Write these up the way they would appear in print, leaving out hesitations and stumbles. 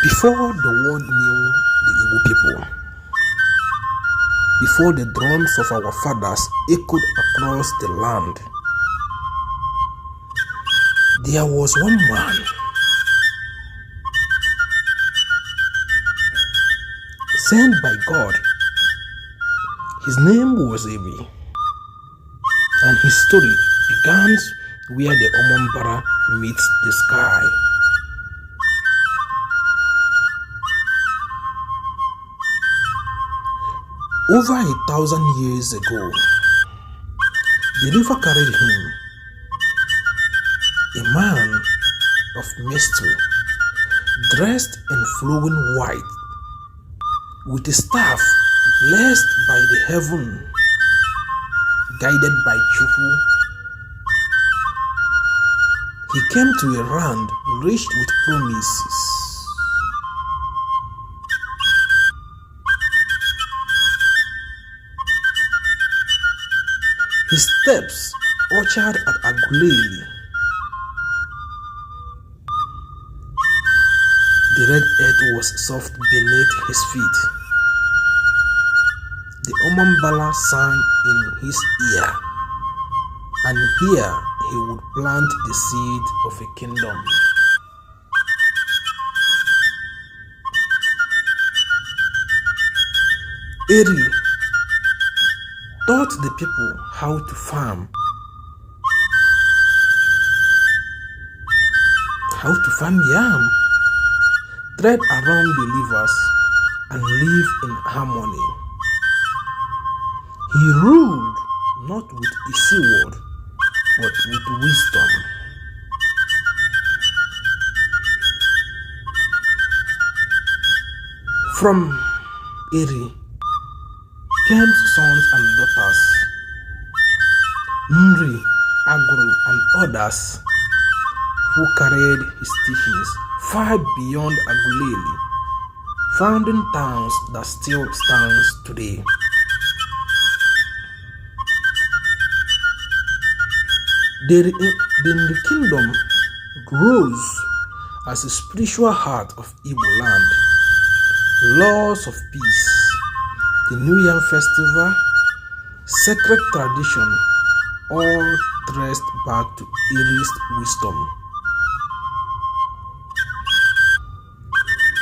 Before the world knew the Igbo people, before the drums of our fathers echoed across the land, there was one man sent by God. His name was Eri, and his story begins where the Omombara meets the sky. Over 1,000 years ago, the river carried him, a man of mystery, dressed in flowing white, with a staff blessed by the heaven, guided by Chufu. He came to a land rich with promises. His steps orchard at Aguleli. The red earth was soft beneath his feet. The Omambala sang in his ear, and here he would plant the seed of a kingdom. Eri taught the people how to farm, yam, trade around the rivers, and live in harmony. He ruled not with a sword, but with wisdom. From Eri came sons and daughters, Nri, Aguru, and others who carried his teachings far beyond Aguleli, founding towns that still stands today. The kingdom rose as a spiritual heart of Igbo land. Laws of peace, the New Yam festival, sacred tradition, all traced back to Eri's wisdom.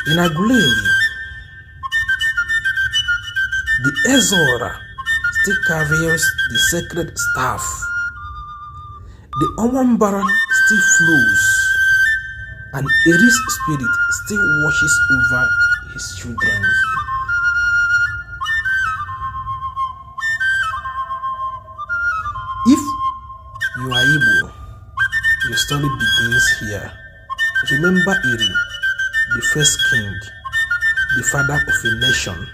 In Aguleli, the Ezora still carries the sacred staff. The Omambara still flows, and Eri's spirit still watches over his children. If you are Igbo, your story begins here. Remember Eri, the first king, the father of a nation.